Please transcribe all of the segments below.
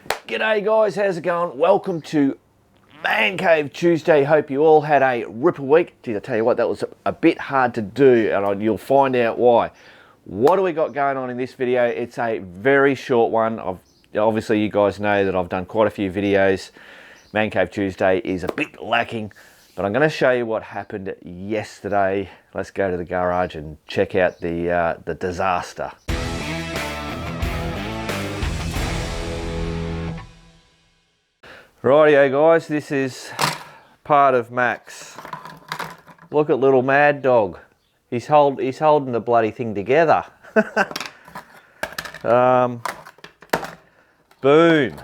G'day guys, how's it going? Welcome to Man Cave Tuesday. Hope you all had a ripper week. Geez, I tell you what, that was a bit hard to do, and you'll find out why. What do we got going on in this video? It's a very short one. Obviously, you guys know that I've done quite a few videos. Man Cave Tuesday is a bit lacking, but I'm going to show you what happened yesterday. Let's go to the garage and check out the disaster. Rightio guys, this is part of Max. Look at little mad dog. He's holding the bloody thing together. Boom.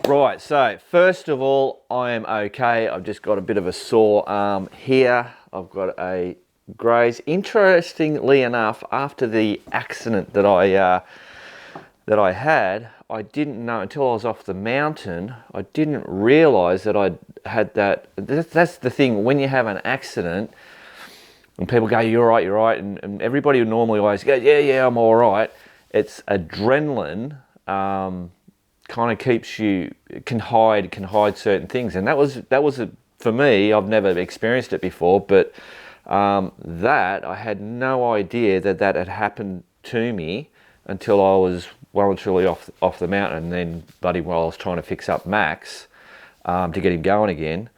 Right, so first of all, I am okay. I've just got a bit of a sore arm here. I've got a graze. Interestingly enough, after the accident that I had, I didn't know until I was off the mountain. I didn't realise that I'd had that. That's the thing, when you have an accident and people go, you're right, and everybody would normally always go, yeah, I'm all right. It's adrenaline kind of keeps you, can hide certain things. And that was for me, I've never experienced it before, but that I had no idea that had happened to me until I was well and truly off the mountain, and then bloody while I was trying to fix up Max to get him going again.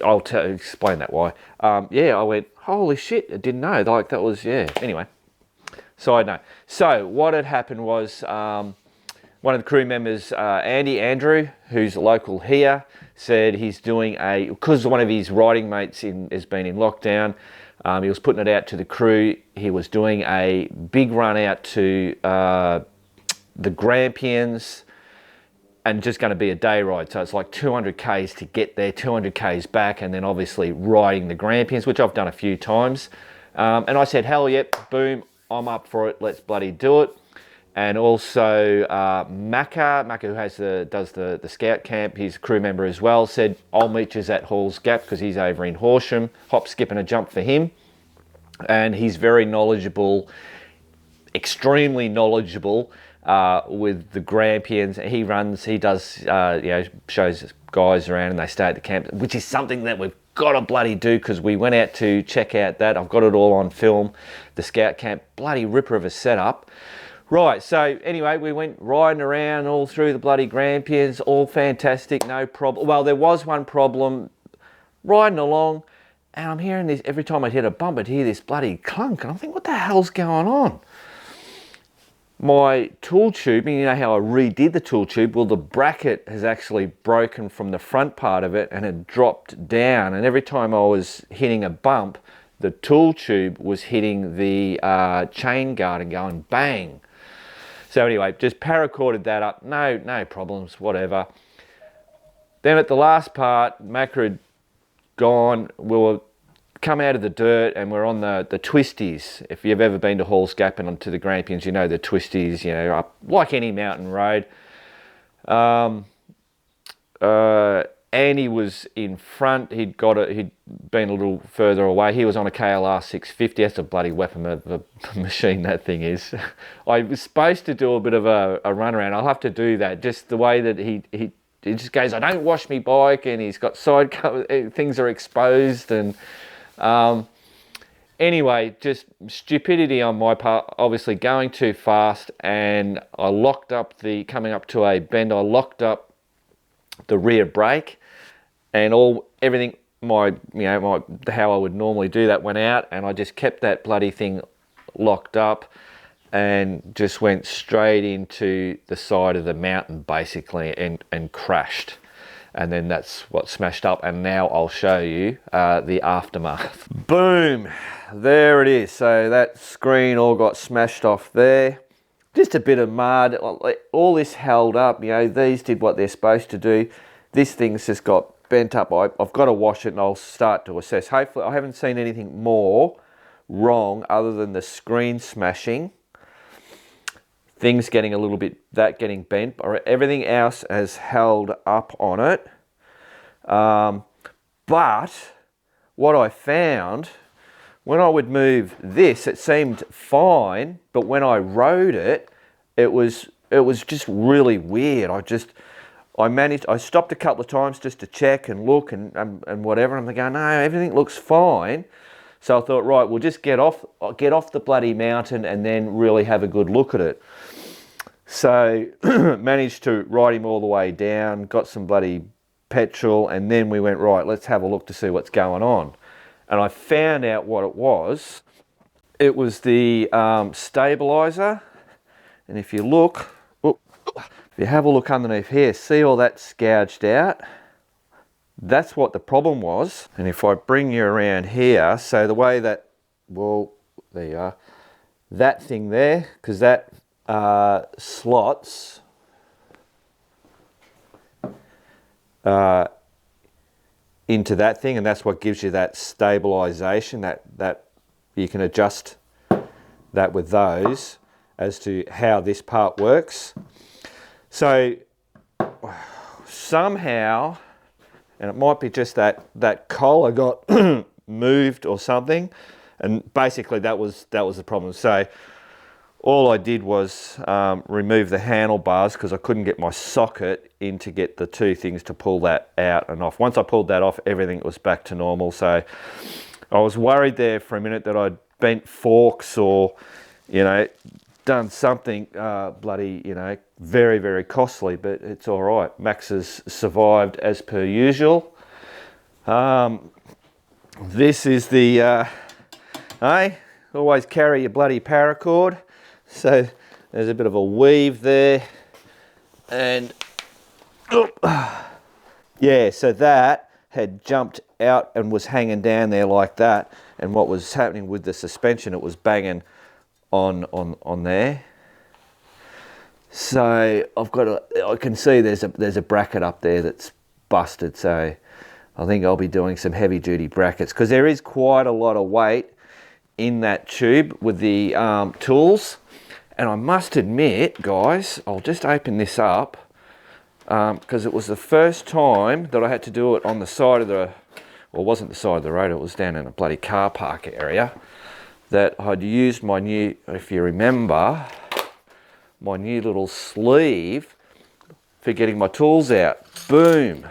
I'll explain that why. Yeah, I went, holy shit, I didn't know. Like that was, yeah. Anyway, side note. So what had happened was one of the crew members, Andrew, who's local here, said he's doing because one of his riding mates has been in lockdown. He was putting it out to the crew. He was doing a big run out to the Grampians and just going to be a day ride. So it's like 200 Ks to get there, 200 Ks back, and then obviously riding the Grampians, which I've done a few times. And I said, hell yep, boom, I'm up for it. Let's bloody do it. And also Macca, who does the scout camp, he's a crew member as well, said, I'll meet you at Hall's Gap because he's over in Horsham. Hop, skip and a jump for him. And he's very knowledgeable, extremely knowledgeable with the Grampians. He does, shows guys around and they stay at the camp, which is something that we've got to bloody do because we went out to check out that. I've got it all on film, the scout camp, bloody ripper of a setup. Right, so anyway, we went riding around all through the bloody Grampians, all fantastic, no problem. Well, there was one problem, riding along, and I'm hearing this, every time I'd hit a bump, I'd hear this bloody clunk, and I'm thinking, what the hell's going on? My tool tube, you know how I redid the tool tube? Well, the bracket has actually broken from the front part of it, and it dropped down, and every time I was hitting a bump, the tool tube was hitting the chain guard and going bang. So anyway, just paracorded that up, no problems, whatever. Then at the last part, Macca had gone, we were come out of the dirt and we're on the twisties. If you've ever been to Hall's Gap and onto the Grampians, you know the twisties, up like any mountain road. Andy was in front, he'd been a little further away. He was on a KLR 650, that's a bloody weapon of a machine that thing is. I was supposed to do a bit of a run around. I'll have to do that, just the way that he just goes, I don't wash me bike, and he's got side cover, things are exposed, and anyway, just stupidity on my part, obviously going too fast, and I locked up coming up to a bend, I locked up the rear brake, and everything, how I would normally do that went out, and I just kept that bloody thing locked up and just went straight into the side of the mountain basically and crashed. And then that's what smashed up, and now I'll show you the aftermath. Boom, there it is. So that screen all got smashed off there. Just a bit of mud, all this held up, these did what they're supposed to do. This thing's just got bent up. I've got to wash it and I'll start to assess. Hopefully, I haven't seen anything more wrong other than the screen smashing. Things getting a little bit, getting bent, or everything else has held up on it. But what I found, when I would move this, it seemed fine, but when I rode it, it was it was just really weird. I stopped a couple of times just to check and look and whatever. And I'm going, no, everything looks fine. So I thought, right, we'll just get off the bloody mountain and then really have a good look at it. So managed to ride him all the way down, got some bloody petrol, and then we went, right, let's have a look to see what's going on. And I found out what it was. It was the stabilizer. And if you look, if you have a look underneath here, see all that gouged out? That's what the problem was. And if I bring you around here, so the way that, well, there you are, that thing there, because that slots into that thing, and that's what gives you that stabilization, that you can adjust that with those as to how this part works. So somehow, and it might be just that collar got moved or something, and basically that was the problem. So all I did was remove the handlebars because I couldn't get my socket in to get the two things to pull that out and off. Once I pulled that off, everything was back to normal. So I was worried there for a minute that I'd bent forks or, done something bloody, very, very costly, but it's all right. Max has survived as per usual. This is the, always carry your bloody paracord. So there's a bit of a weave there. And, yeah, so that had jumped out and was hanging down there like that. And what was happening with the suspension, it was banging on there. So I can see there's a bracket up there that's busted. So I think I'll be doing some heavy duty brackets because there is quite a lot of weight in that tube with the tools. And I must admit, guys, I'll just open this up because it was the first time that I had to do it on the side of the, well, it wasn't the side of the road, it was down in a bloody car park area, that I'd used my new, if you remember, my new little sleeve for getting my tools out. Boom.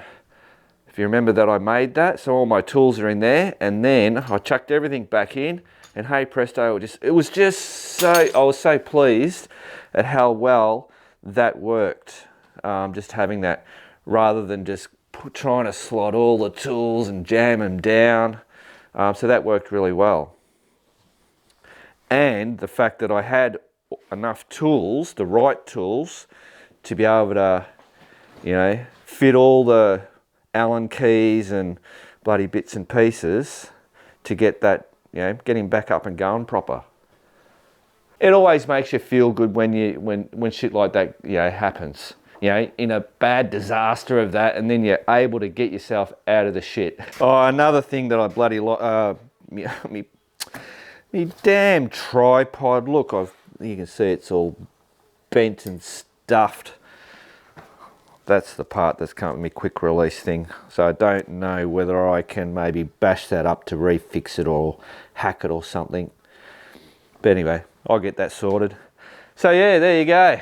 If you remember that I made that, so all my tools are in there, and then I chucked everything back in, and hey presto, it was just so, I was so pleased at how well that worked. Just having that, rather than just trying to slot all the tools and jam them down. So that worked really well. And the fact that I had enough tools, the right tools, to be able to, fit all the Allen keys and bloody bits and pieces to get that, get him back up and going proper. It always makes you feel good when shit like that, happens. In a bad disaster of that, and then you're able to get yourself out of the shit. Oh, another thing that I bloody me damn tripod. Look, you can see it's all bent and stuffed. That's the part that's come with me quick release thing. So I don't know whether I can maybe bash that up to refix it or hack it or something. But anyway, I'll get that sorted. So yeah, there you go.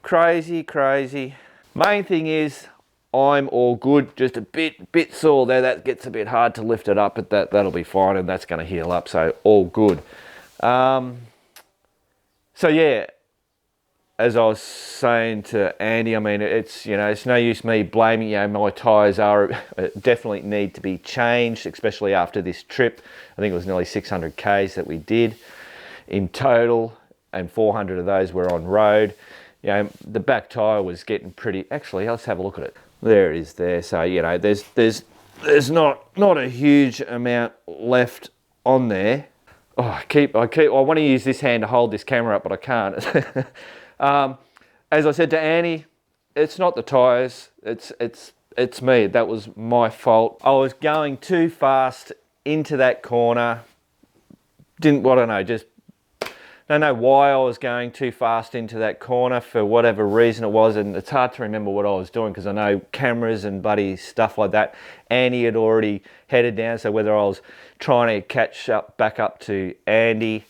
Crazy. Main thing is I'm all good, just a bit sore there. That gets a bit hard to lift it up, but that'll be fine, and that's going to heal up, so all good. So yeah, as I was saying to Andy, I mean, it's no use me blaming, my tyres definitely need to be changed, especially after this trip. I think it was nearly 600 Ks that we did in total, and 400 of those were on road. The back tyre was getting pretty, actually, let's have a look at it. There it is there. So, there's not a huge amount left on there. Oh, I want to use this hand to hold this camera up, but I can't. As I said to Annie, it's not the tyres, it's me. That was my fault. I was going too fast into that corner. I don't know why I was going too fast into that corner for whatever reason it was, and it's hard to remember what I was doing because I know cameras and buddy stuff like that. Andy had already headed down, so whether I was trying to catch up back up to Andy,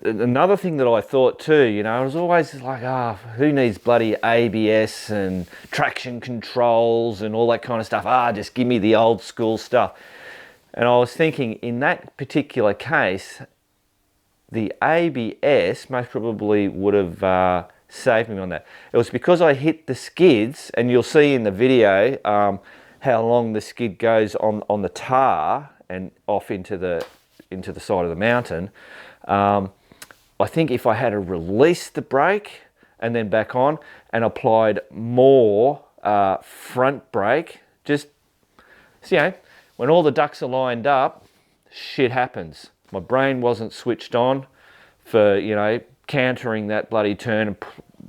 another thing that I thought too, you know, I was always like, who needs bloody ABS and traction controls and all that kind of stuff? Just give me the old school stuff. And I was thinking, in that particular case, the ABS most probably would have saved me on that. It was because I hit the skids, and you'll see in the video how long the skid goes on the tar and off into the side of the mountain. I think if I had to release the brake and then back on and applied more front brake, just, you know, when all the ducks are lined up, shit happens. My brain wasn't switched on for, you know, countering that bloody turn and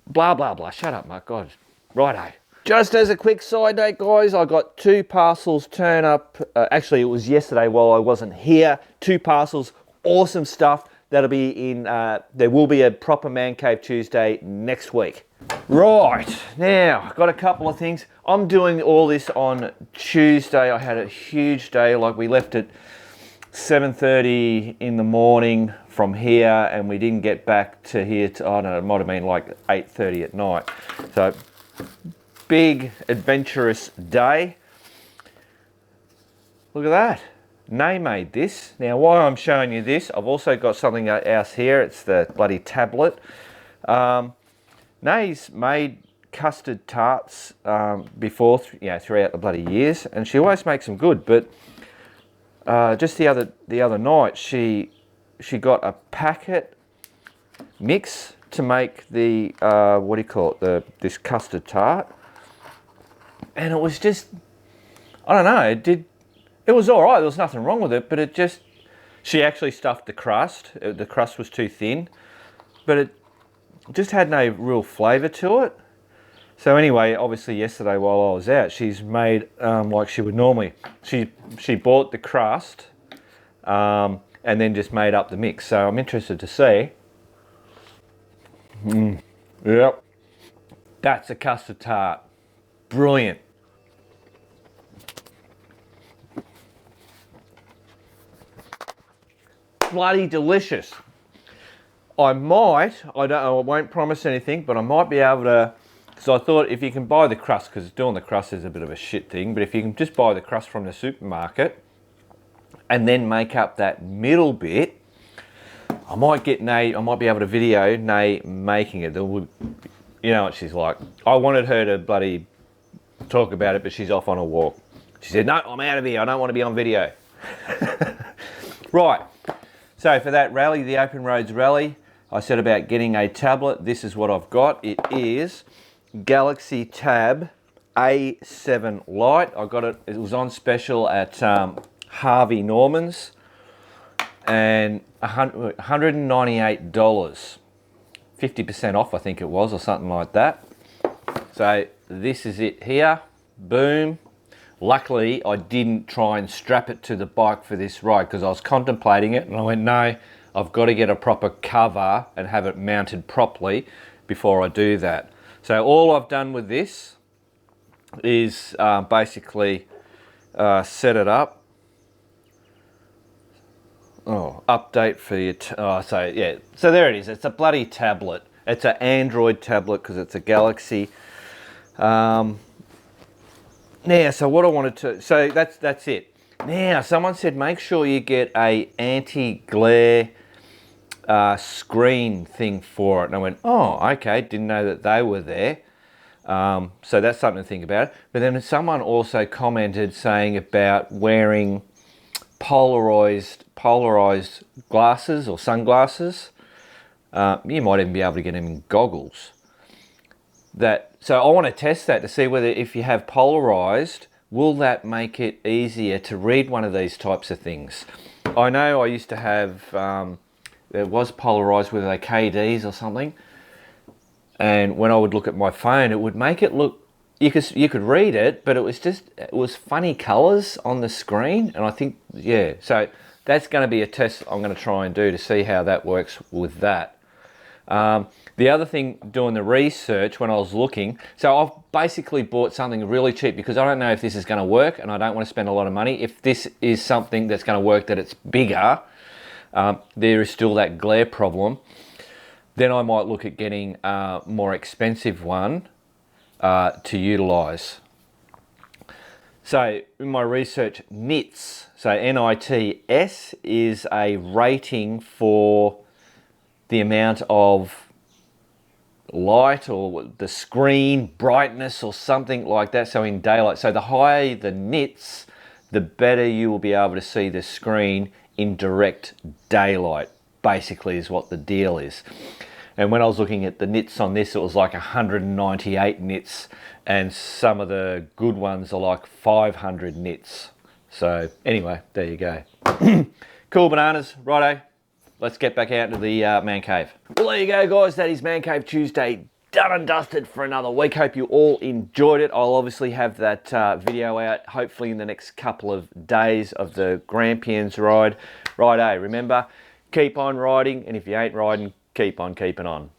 blah, blah, blah. Shut up, Mark. God. Righto. Just as a quick side note, guys, I got 2 parcels turn up. Actually, it was yesterday while I wasn't here. 2 parcels. Awesome stuff. That'll be in, there will be a proper Man Cave Tuesday next week. Right, now, I've got a couple of things. I'm doing all this on Tuesday. I had a huge day, like we left at 7:30 in the morning from here, and we didn't get back to here to, I don't know, it might have been like 8:30 at night. So, big, adventurous day. Look at that. Nay made this. Now, while I'm showing you this, I've also got something else here. It's the bloody tablet. Nay's made custard tarts before, you know, throughout the bloody years, and she always makes them good. But just the other night, she got a packet mix to make the what do you call it? This custard tart, and it was just, I don't know. It was all right. There was nothing wrong with it, but she actually stuffed the crust. The crust was too thin, but it just had no real flavour to it. So anyway, obviously yesterday while I was out, she's made like she would normally. She bought the crust and then just made up the mix. So I'm interested to see. Yep, that's a custard tart. Brilliant. Bloody delicious. I won't promise anything, but I might be able to, because I thought if you can buy the crust, because doing the crust is a bit of a shit thing, but if you can just buy the crust from the supermarket and then make up that middle bit, I might be able to video Nay making it. You know what she's like. I wanted her to bloody talk about it, but she's off on a walk. She said, no, I'm out of here. I don't want to be on video. Right. So for that rally, the Open Roads Rally, I said about getting a tablet. This is what I've got. It is Galaxy Tab A7 Lite. I got it. It was on special at Harvey Norman's, and $198, 50% off, I think it was, or something like that. So this is it here. Boom. Luckily, I didn't try and strap it to the bike for this ride because I was contemplating it and I went, no, I've got to get a proper cover and have it mounted properly before I do that. So all I've done with this is basically set it up. Oh, update for you. So yeah, so there it is. It's a bloody tablet. It's an Android tablet because it's a Galaxy. Now, so what I wanted to, so that's it. Now, someone said make sure you get a anti-glare screen thing for it. And I went, oh, okay, didn't know that they were there. So that's something to think about. But then someone also commented saying about wearing polarized glasses or sunglasses. You might even be able to get them in goggles. So I want to test that to see whether if you have polarized, will that make it easier to read one of these types of things? I know I used to have, it was polarized with a KDs or something, and when I would look at my phone, it would make it look, you could read it, but it was funny colors on the screen, and I think, yeah, so that's going to be a test I'm going to try and do to see how that works with that. The other thing, doing the research when I was looking, so I've basically bought something really cheap because I don't know if this is going to work and I don't want to spend a lot of money. If this is something that's going to work, that it's bigger, there is still that glare problem, then I might look at getting a more expensive one to utilise. So in my research, nits, so NITS is a rating for the amount of light or the screen brightness or something like that. So in daylight, so the higher the nits, the better you will be able to see the screen in direct daylight, basically is what the deal is. And when I was looking at the nits on this, it was like 198 nits, and some of the good ones are like 500 nits. So anyway, there you go. Cool bananas, righto. Let's get back out to the man cave. Well, there you go, guys. That is Man Cave Tuesday done and dusted for another week. Hope you all enjoyed it. I'll obviously have that video out hopefully in the next couple of days of the Grampians ride. Righto, remember, keep on riding, and if you ain't riding, keep on keeping on.